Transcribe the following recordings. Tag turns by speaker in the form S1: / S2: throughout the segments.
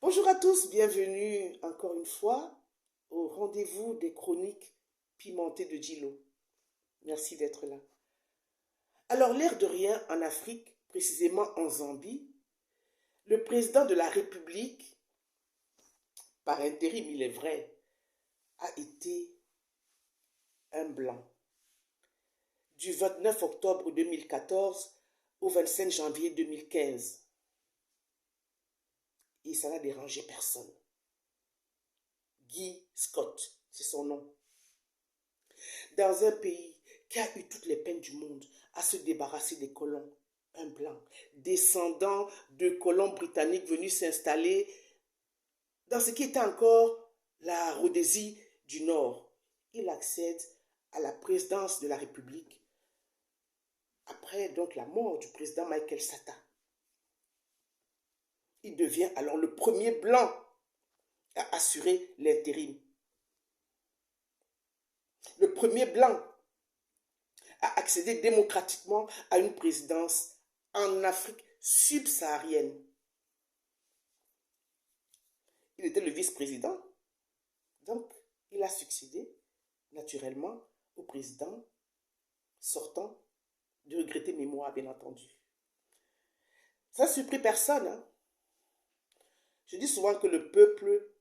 S1: Bonjour à tous, bienvenue encore une fois au rendez-vous des chroniques pimentées de Djilo. Merci d'être là. Alors, l'air de rien, en Afrique, précisément en Zambie, le président de la République, par intérim il est vrai, a été un blanc. Du 29 octobre 2014 au 25 janvier 2015. Et ça n'a dérangé personne. Guy Scott, c'est son nom. Dans un pays qui a eu toutes les peines du monde à se débarrasser des colons, un blanc, descendant de colons britanniques venus s'installer dans ce qui était encore la Rhodésie du Nord. Il accède à la présidence de la République après donc la mort du président Michael Sata. Il devient alors le premier blanc à assurer l'intérim. Le premier blanc à accéder démocratiquement à une présidence en Afrique subsaharienne. Il était le vice-président, donc il a succédé naturellement au président sortant, de regretter mémoire bien entendu. Ça ne surprit personne. Hein? Je dis souvent que le peuple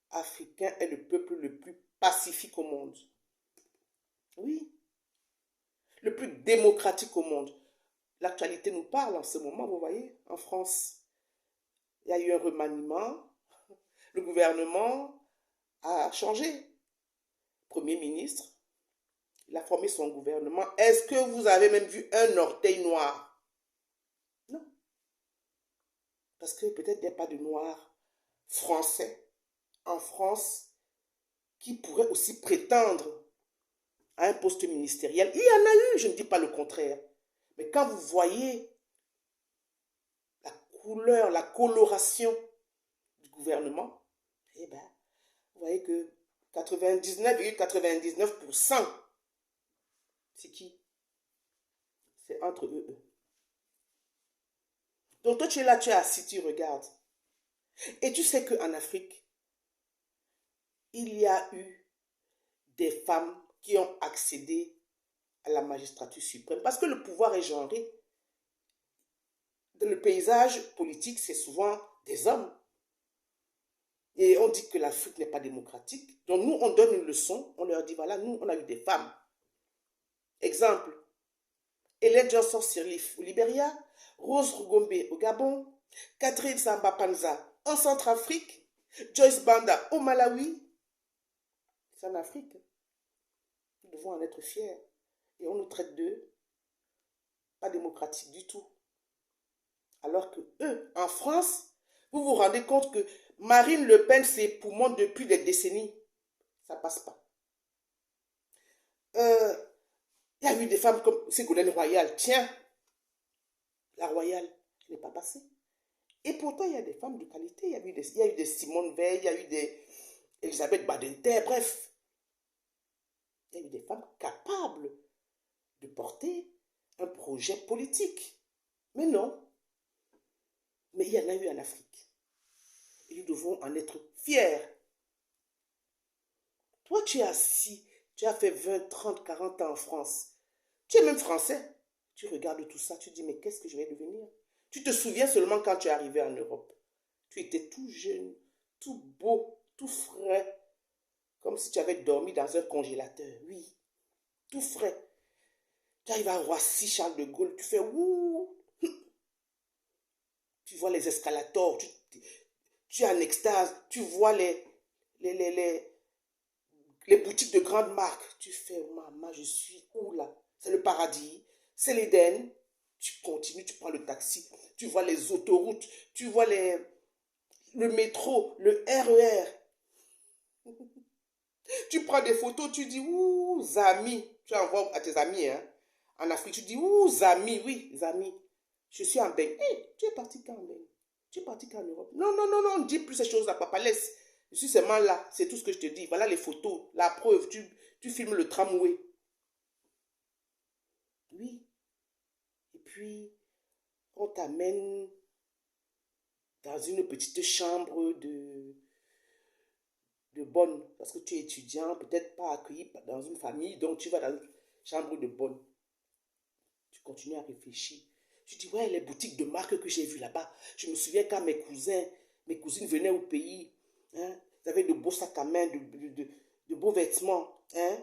S1: africain est le peuple le plus pacifique au monde. Oui, le plus démocratique au monde. L'actualité nous parle en ce moment, vous voyez, en France. Il y a eu un remaniement, le gouvernement a changé. Premier ministre, il a formé son gouvernement. Est-ce que vous avez même vu un orteil noir? Non. Parce que peut-être il n'y a pas de noirs français en France qui pourraient aussi prétendre à un poste ministériel. Il y en a eu, je ne dis pas le contraire. Mais quand vous voyez la couleur, la coloration du gouvernement, eh bien, vous voyez que 99,99%, c'est qui? C'est entre eux. Donc toi, tu es là, tu es assis, tu regardes. Et tu sais qu'en Afrique, il y a eu des femmes qui ont accédé à la magistrature suprême. Parce que le pouvoir est genré. Dans le paysage politique, c'est souvent des hommes. Et on dit que l'Afrique n'est pas démocratique. Donc nous, on donne une leçon. On leur dit, voilà, nous, on a eu des femmes. Exemple, Hélène Johnson Sirleaf au Libéria, Rose Rugombe au Gabon, Catherine Samba Panza en Centrafrique, Joyce Banda au Malawi. C'est en Afrique. Nous devons en être fiers. Et on nous traite d'eux pas démocratiques du tout. Alors que eux, en France, vous vous rendez compte que Marine Le Pen s'époumont depuis des décennies. Ça passe pas. Il y a eu des femmes comme Ségolène Royal. Tiens, la Royale n'est pas passée. Et pourtant, il y a des femmes de qualité. Il y a eu des Simone Veil, il y a eu des Elisabeth Badinter, bref. Il y a eu des femmes capables de porter un projet politique. Mais non. Mais il y en a eu en Afrique. Et nous devons en être fiers. Toi, tu es assis, tu as fait 20, 30, 40 ans en France. Tu es même français. Tu regardes tout ça, tu dis, mais qu'est-ce que je vais devenir? Tu te souviens seulement quand tu es arrivé en Europe. Tu étais tout jeune, tout beau, tout frais. Comme si tu avais dormi dans un congélateur. Oui, tout frais. Tu arrives à Roissy, Charles de Gaulle, tu fais ouh. Tu vois les escalators, tu es en extase, tu vois les, les, les, les boutiques de grandes marques. Tu fais, maman, je suis où là? C'est le paradis, c'est l'Éden. Tu continues, tu prends le taxi, tu vois les autoroutes, tu vois le métro, le RER. Tu prends des photos, tu dis, ouh, Zami. Tu envoies à tes amis, hein. En Afrique, tu dis, ouh, Zami, oui, Zami. Je suis en Beng. Hey, tu es parti quand en Beng? Tu es parti quand en Europe? Non, non, non, non, on ne dit plus ces choses-là, papa, laisse. Je suis seulement là, c'est tout ce que je te dis. Voilà les photos, la preuve, tu filmes le tramway. Oui. Et puis, on t'amène dans une petite chambre de bonne, parce que tu es étudiant, peut-être pas accueilli dans une famille, donc tu vas dans une chambre de bonne. Tu continues à réfléchir. Tu dis, ouais, les boutiques de marque que j'ai vues là-bas, je me souviens quand mes cousines venaient au pays, hein, ils avaient de beaux sacs à main, de beaux vêtements, hein,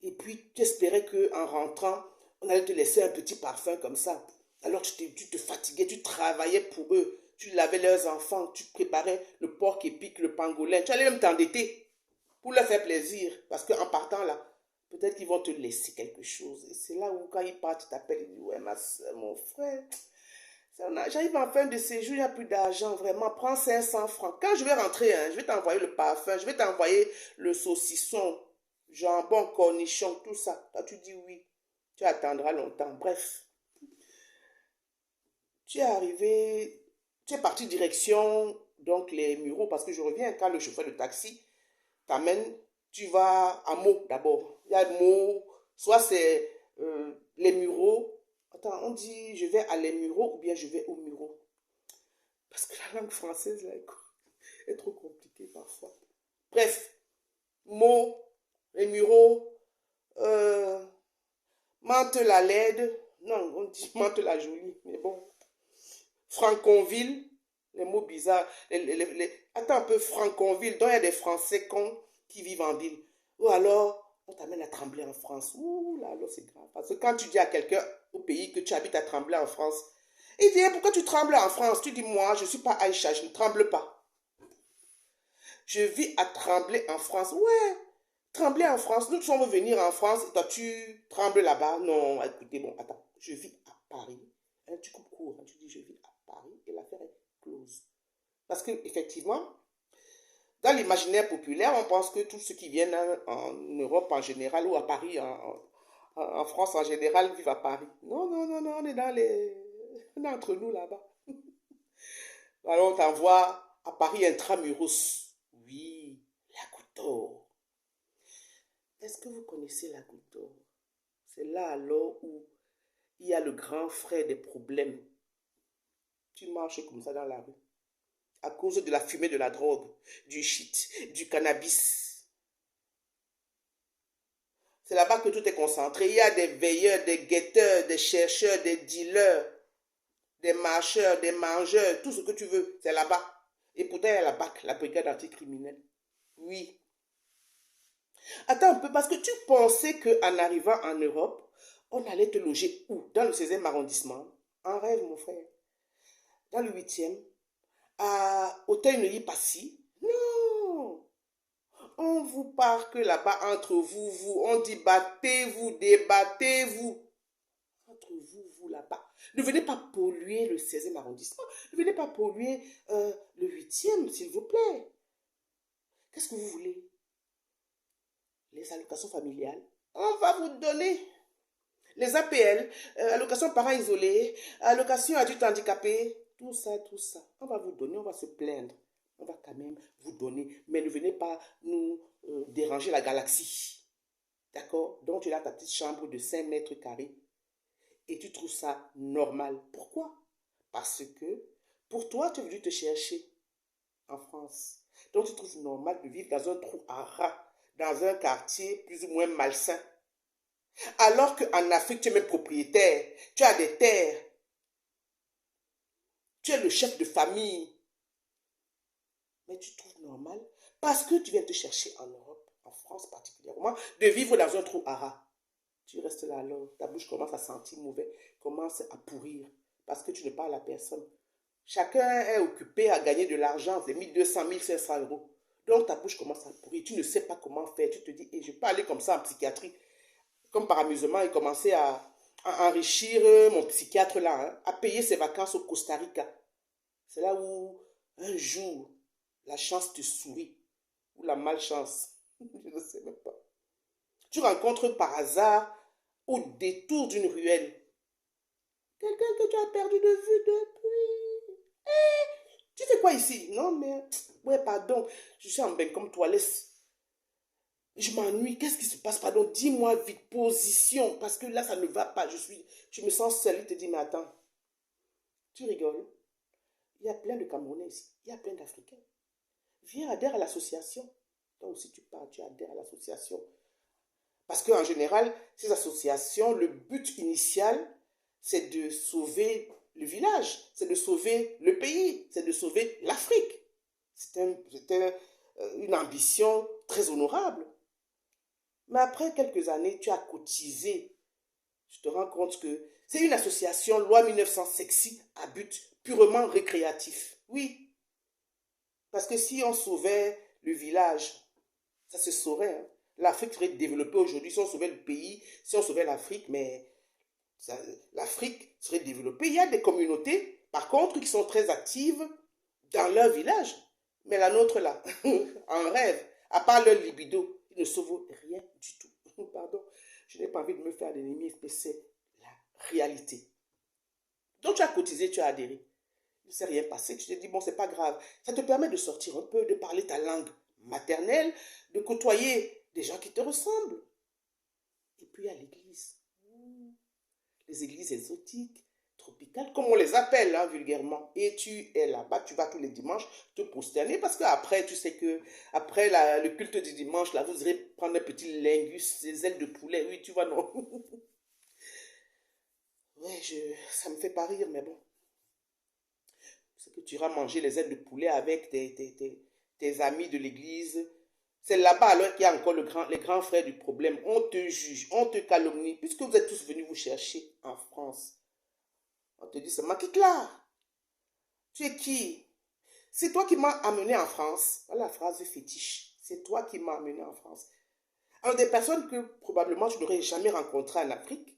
S1: et puis tu espérais qu'en rentrant, on allait te laisser un petit parfum comme ça. Alors tu te fatiguais, tu travaillais pour eux, tu lavais leurs enfants, tu préparais le porc épic, le pangolin, tu allais même t'endetter pour leur faire plaisir, parce qu'en partant là, peut-être qu'ils vont te laisser quelque chose. Et c'est là où quand ils partent, ils t'appellent, ils disent, ouais ma soeur, mon frère, j'arrive en fin de séjour, il n'y a plus d'argent, vraiment, prends 500 francs. Quand je vais rentrer, hein, je vais t'envoyer le parfum, je vais t'envoyer le saucisson, jambon, cornichon, tout ça. Toi, tu dis oui, tu attendras longtemps. Bref, tu es arrivé, tu es parti direction, donc les Mureaux, parce que je reviens quand le chauffeur de taxi t'amène, tu vas à Meaux d'abord. Il y a Meaux, soit c'est les Mureaux. Attends, on dit je vais à les Mureaux ou bien je vais aux Mureaux. Parce que la langue française là, est trop compliquée parfois. Bref, Meaux, les Mureaux, euh, Mantes-la-Laide. Non, on dit Mantes-la-Jolie, mais bon. Franconville, les mots bizarres. Attends un peu, Franconville, dont il y a des Français cons qui vivent en ville. Ou alors, on t'amène à Tremblay en France. Ouh là, là, c'est grave. Parce que quand tu dis à quelqu'un au pays que tu habites à Tremblay en France, il dit, pourquoi tu trembles en France? Tu dis, moi, je ne suis pas Aïcha, je ne tremble pas. Je vis à Tremblay en France. Ouais, Tremblay en France. Nous sommes venir en France et toi, tu trembles là-bas. Non, écoutez, bon, attends, je vis à Paris. Hein, tu coupes court, hein, tu dis, je vis à Paris et l'affaire est close. Parce que effectivement, dans l'imaginaire populaire, on pense que tous ceux qui viennent en Europe en général ou à Paris, en France en général, vivent à Paris. Non, non, non, non, on est dans les... On est entre nous là-bas. Alors on t'envoie à Paris intramuros. Oui, la Goutte d'Or. Est-ce que vous connaissez la Goutte d'Or? C'est là alors où il y a le grand frère des problèmes. Tu marches comme ça dans la rue à cause de la fumée de la drogue, du shit, du cannabis. C'est là-bas que tout est concentré. Il y a des veilleurs, des guetteurs, des chercheurs, des dealers, des marcheurs, des mangeurs, tout ce que tu veux, c'est là-bas. Et pourtant, il y a la BAC, la brigade anticriminelle. Oui. Attends un peu, parce que tu pensais qu'en arrivant en Europe, on allait te loger où? Dans le 16e arrondissement? En rêve, mon frère. Dans le 8e? À Auteuil-Neuilly-Passy? Non. On vous parle là-bas entre vous, on dit battez-vous, débattez-vous. Entre vous là-bas. Ne venez pas polluer le 16e arrondissement. Ne venez pas polluer le 8e, s'il vous plaît. Qu'est-ce que vous voulez? Les allocations familiales. On va vous donner les APL, allocations parents isolés, allocations adultes handicapés. Tout ça, tout ça. On va vous donner, on va se plaindre. On va quand même vous donner. Mais ne venez pas nous déranger la galaxie. D'accord? Donc tu as ta petite chambre de 5 mètres carrés. Et tu trouves ça normal. Pourquoi? Parce que pour toi, tu es venu te chercher en France. Donc tu trouves normal de vivre dans un trou à rats, dans un quartier plus ou moins malsain. Alors qu'en Afrique, tu es même propriétaire. Tu as des terres. Tu es le chef de famille. Mais tu trouves normal parce que tu viens te chercher en Europe, en France particulièrement, de vivre dans un trou à rats. Tu restes là alors, ta bouche commence à sentir mauvais, commence à pourrir, parce que tu ne parles à personne. Chacun est occupé à gagner de l'argent, c'est 1200, 1500 euros. Donc ta bouche commence à pourrir, tu ne sais pas comment faire, tu te dis, je peux aller comme ça en psychiatrie, comme par amusement, et commencer à enrichir mon psychiatre là, hein, à payer ses vacances au Costa Rica. C'est là où un jour, la chance te sourit, ou la malchance, je ne sais même pas. Tu rencontres par hasard, au détour d'une ruelle, quelqu'un que tu as perdu de vue depuis. Tu fais quoi ici? Non, mais... Ouais, pardon. Je suis en bain comme toi. Laisse. Je m'ennuie. Qu'est-ce qui se passe? Pardon. Dis-moi vite. Position. Parce que là, ça ne va pas. Je me sens seule. Il te dit, mais attends. Tu rigoles. Il y a plein de Camerounais ici. Il y a plein d'Africains. Viens, adhère à l'association. Toi aussi, tu pars, tu adhères à l'association. Parce qu'en général, ces associations, le but initial, c'est de sauver le village, c'est de sauver le pays, c'est de sauver l'Afrique. C'est une ambition très honorable. Mais après quelques années, tu as cotisé. Je te rends compte que c'est une association loi 1900 sexy à but purement récréatif. Oui, parce que si on sauvait le village, ça se saurait. Hein. L'Afrique serait développée aujourd'hui. Si on sauvait le pays, si on sauvait l'Afrique, mais l'Afrique serait développée. Il y a des communautés, par contre, qui sont très actives dans leur village. Mais la nôtre, là, en rêve, à part leur libido, ils ne sauvent rien du tout. Pardon, je n'ai pas envie de me faire d'ennemis, mais c'est la réalité. Donc, tu as cotisé, tu as adhéré. Il ne s'est rien passé. Tu te dis, bon, c'est pas grave. Ça te permet de sortir un peu, de parler ta langue maternelle, de côtoyer des gens qui te ressemblent. Et puis, il y a l'église. Les églises exotiques, tropicales, comme on les appelle hein, vulgairement. Et tu es là-bas, tu vas tous les dimanches te prosterner parce qu'après, tu sais que après le culte du dimanche, là, vous irez prendre un petit lingus, des ailes de poulet. Oui, tu vois, non. Ouais, ça me fait pas rire, mais bon. C'est que tu iras manger les ailes de poulet avec tes amis de l'église. C'est là-bas alors qu'il y a encore les grands frères du problème. On te juge, on te calomnie, puisque vous êtes tous venus vous chercher en France. On te dit seulement, quitte là. Tu es qui? C'est toi qui m'as amené en France. Voilà la phrase fétiche. C'est toi qui m'as amené en France. Alors des personnes que probablement tu n'aurais jamais rencontrées en Afrique,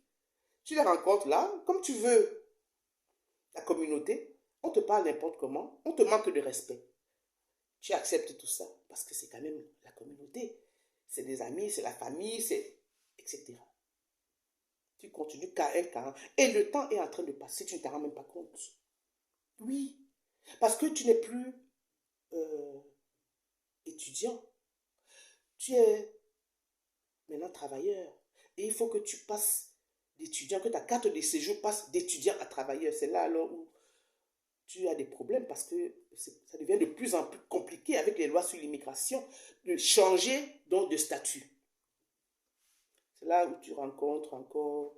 S1: tu les rencontres là, comme tu veux. La communauté, on te parle n'importe comment, on te manque de respect. Tu acceptes tout ça parce que c'est quand même la communauté. C'est des amis, c'est la famille, c'est etc. Tu continues qu'à un. Et le temps est en train de passer, tu ne t'en rends même pas compte. Oui, parce que tu n'es plus euh, étudiant. Tu es maintenant travailleur. Et il faut que tu passes d'étudiant, que ta carte de séjour passe d'étudiant à travailleur. C'est là alors où tu as des problèmes parce que ça devient de plus en plus compliqué avec les lois sur l'immigration de changer donc de statut. C'est là où tu rencontres encore,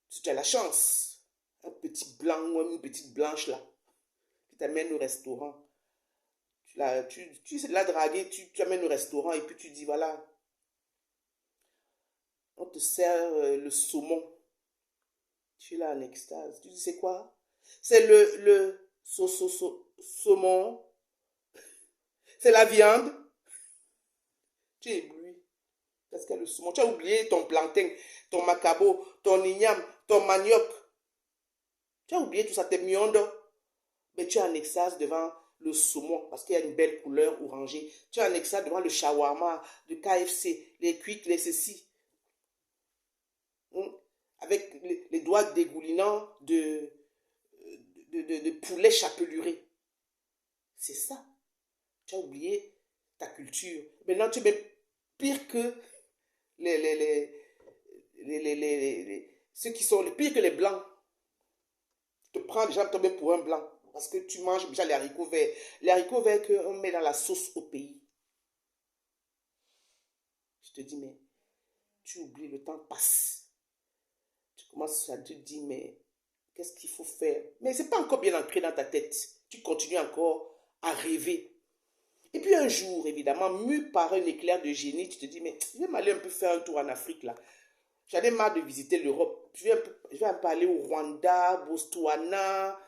S1: si tu as la chance, un petit blanc ou une petite blanche là, qui t'amène au restaurant. Tu l'as dragué, tu amènes au restaurant et puis tu dis voilà, on te sert le saumon. Tu es là en extase. Tu dis c'est quoi? C'est le saumon. C'est la viande. Tu es ébloui. Parce que le saumon, tu as oublié ton plantain, ton macabo, ton igname, ton manioc. Tu as oublié tout ça, tes miondes. Mais tu es en extase devant le saumon parce qu'il y a une belle couleur orangée. Tu es en extase devant le shawarma de KFC, les quick, les ceci. Avec les doigts dégoulinants de poulet chapeluré. C'est ça. Tu as oublié ta culture. Maintenant, tu es même pire que les, les, les, ceux qui sont les pires que les blancs. Tu te prends déjà même pour un blanc. Parce que tu manges déjà les haricots verts. Les haricots verts qu'on met dans la sauce au pays. Je te dis, mais tu oublies, le temps passe. Tu commences à te dire, mais qu'est-ce qu'il faut faire? Mais ce n'est pas encore bien ancré dans ta tête. Tu continues encore à rêver. Et puis un jour, évidemment, mu par un éclair de génie, tu te dis, mais je vais m'aller un peu faire un tour en Afrique, là. J'en ai marre de visiter l'Europe. Je vais un peu aller au Rwanda, Botswana,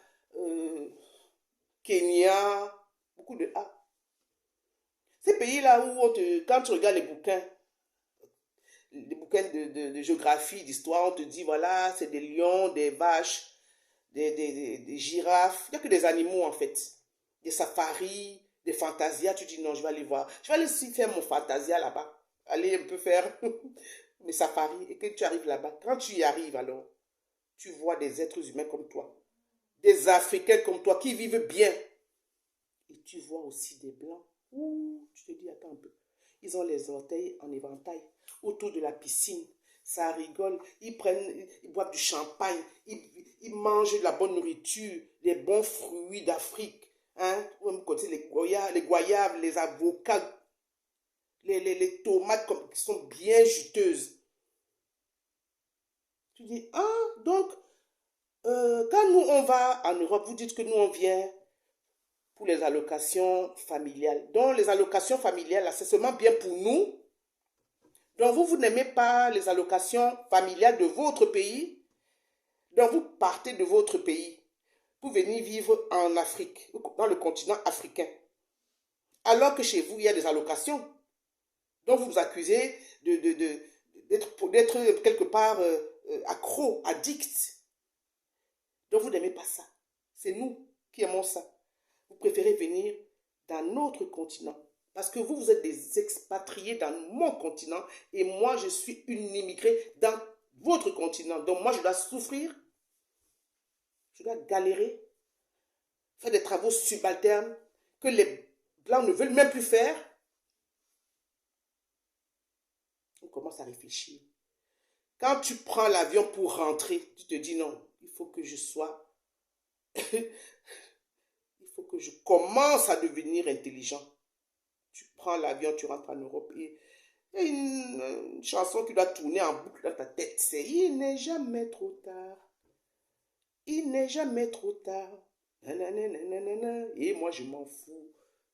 S1: Kenya, beaucoup de A. Ces pays-là où quand tu regardes les bouquins de géographie, d'histoire, on te dit, voilà, c'est des lions, des vaches, des girafes. Il n'y a que des animaux, en fait. Des safaris, des fantasias. Tu dis, non, je vais aller voir. Je vais aller aussi faire mon fantasia là-bas. Aller un peu faire mes safaris. Et que tu arrives là-bas. Quand tu y arrives, alors, tu vois des êtres humains comme toi. Des Africains comme toi qui vivent bien. Et tu vois aussi des Blancs. Ouh, tu te dis, attends un peu. Ils ont les orteils en éventail autour de la piscine. ça rigole. Ils boivent du champagne, ils mangent de la bonne nourriture, des bons fruits d'Afrique. Hein? Les goyaves, les avocats, les tomates qui sont bien juteuses. Tu dis, ah, donc, quand nous, on va en Europe, vous dites que nous, on vient pour les allocations familiales. Donc, les allocations familiales, là, c'est seulement bien pour nous. Donc, vous n'aimez pas les allocations familiales de votre pays. Donc, vous partez de votre pays pour venir vivre en Afrique, dans le continent africain. Alors que chez vous, il y a des allocations. Donc, vous vous accusez d'être quelque part accro, addict. Donc, vous n'aimez pas ça. C'est nous qui aimons ça. Vous préférez venir dans notre continent. Parce que vous, vous êtes des expatriés dans mon continent et moi, je suis une immigrée dans votre continent. Donc, moi, je dois souffrir, je dois galérer, faire des travaux subalternes que les Blancs ne veulent même plus faire. On commence à réfléchir. Quand tu prends l'avion pour rentrer, tu te dis non, il faut que je sois... il faut que je commence à devenir intelligent. Tu prends l'avion, tu rentres en Europe et une chanson qui doit tourner en boucle dans ta tête, c'est il n'est jamais trop tard. Il n'est jamais trop tard. Nanana. Et moi, je m'en fous.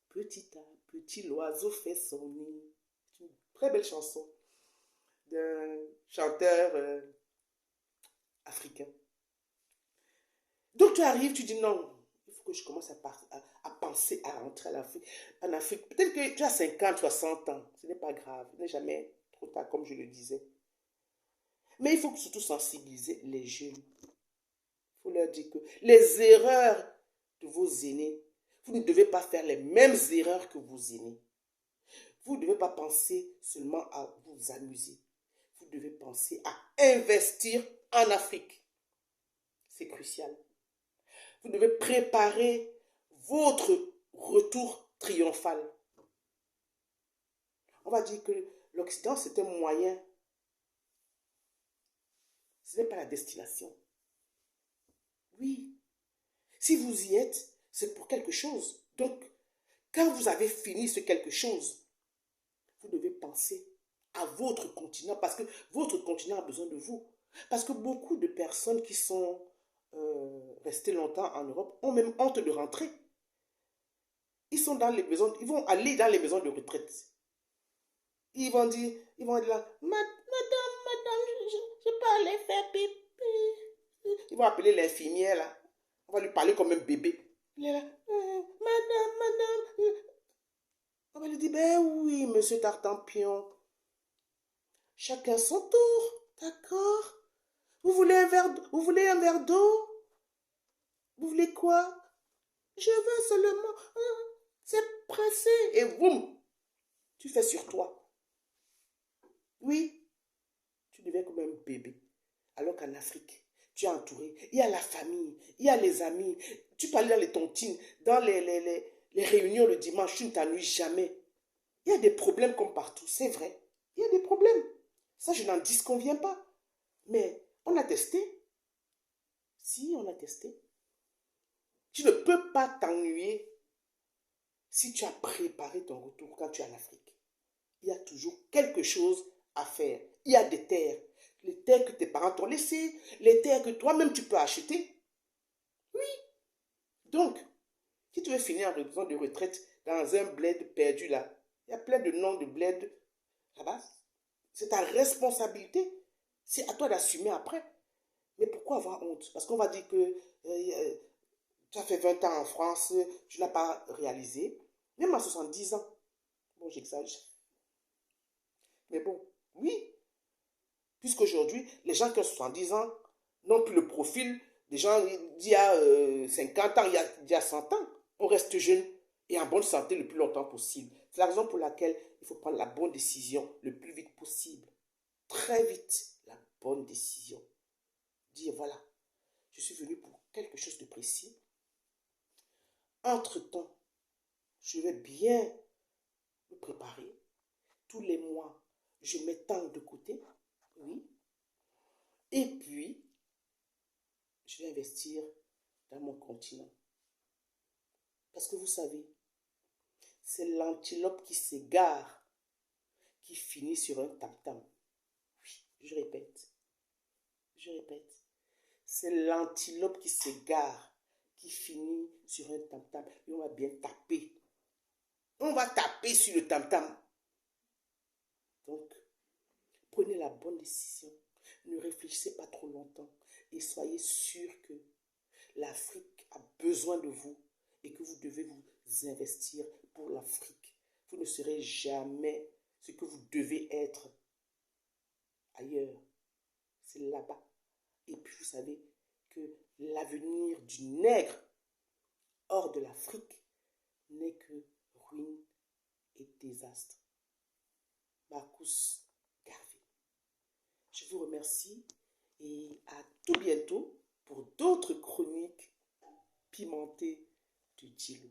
S1: Petit à petit, l'oiseau fait son nid. C'est une très belle chanson d'un chanteur africain. Donc, tu arrives, tu dis non, il faut que je commence à penser à rentrer en Afrique. Peut-être que tu as 50, 60 ans. Ce n'est pas grave. Il n'est jamais trop tard, comme je le disais. Mais il faut surtout sensibiliser les jeunes. Il faut leur dire que les erreurs de vos aînés, vous ne devez pas faire les mêmes erreurs que vos aînés. Vous ne devez pas penser seulement à vous amuser. Vous devez penser à investir en Afrique. C'est crucial. Vous devez préparer votre retour triomphal. On va dire que l'Occident, c'est un moyen. Ce n'est pas la destination. Oui. Si vous y êtes, c'est pour quelque chose. Donc, quand vous avez fini ce quelque chose, vous devez penser à votre continent parce que votre continent a besoin de vous. Parce que beaucoup de personnes qui sont restées longtemps en Europe ont même honte de rentrer. Ils sont dans les maisons, ils vont aller dans les maisons de retraite. Ils vont dire là, madame, je peux aller faire pipi. Ils vont appeler l'infirmière là. On va lui parler comme un bébé. Il est là, madame. On va lui dire, ben oui, monsieur Tartampion. Chacun son tour, d'accord? Vous voulez un verre d'eau? Vous voulez quoi? Je veux seulement... c'est pressé. Et boum, tu fais sur toi. Oui, tu deviens comme un bébé. Alors qu'en Afrique, tu es entouré. Il y a la famille, il y a les amis. Tu peux aller dans les tontines, dans les réunions le dimanche, tu ne t'ennuies jamais. Il y a des problèmes comme partout, c'est vrai. Il y a des problèmes. Ça, je n'en disconviens pas. Mais on a testé. Si, on a testé. Tu ne peux pas t'ennuyer si tu as préparé ton retour quand tu es en Afrique. Il y a toujours quelque chose à faire. Il y a des terres. Les terres que tes parents t'ont laissées, les terres que toi-même tu peux acheter. Oui. Donc, si tu veux finir en maison de retraite dans un bled perdu là, il y a plein de noms de bled là-bas. C'est ta responsabilité. C'est à toi d'assumer après. Mais pourquoi avoir honte? Parce qu'on va dire que tu as fait 20 ans en France, tu n'as pas réalisé. Même à 70 ans. Bon, j'exagère. Mais bon, oui. Puisqu'aujourd'hui, les gens qui ont 70 ans n'ont plus le profil des gens d'il y a 50 ans, il y a 100 ans. On reste jeune et en bonne santé le plus longtemps possible. C'est la raison pour laquelle il faut prendre la bonne décision le plus vite possible. Très vite, la bonne décision. Dire, voilà, je suis venu pour quelque chose de précis. Entre-temps, je vais bien me préparer. Tous les mois, je mets tant de côté. Oui. Et puis, je vais investir dans mon continent. Parce que vous savez, c'est l'antilope qui s'égare, qui finit sur un tam-tam. Oui, je répète. C'est l'antilope qui s'égare, qui finit sur un tam-tam. Et on va bien taper. On va taper sur le tam-tam. Donc, prenez la bonne décision. Ne réfléchissez pas trop longtemps. Et soyez sûr que l'Afrique a besoin de vous et que vous devez vous investir pour l'Afrique. Vous ne serez jamais ce que vous devez être ailleurs. C'est là-bas. Et puis vous savez que l'avenir du nègre hors de l'Afrique n'est que ruine et désastre. Marcus Garvey. Je vous remercie et à tout bientôt pour d'autres chroniques pimentées du Djilo.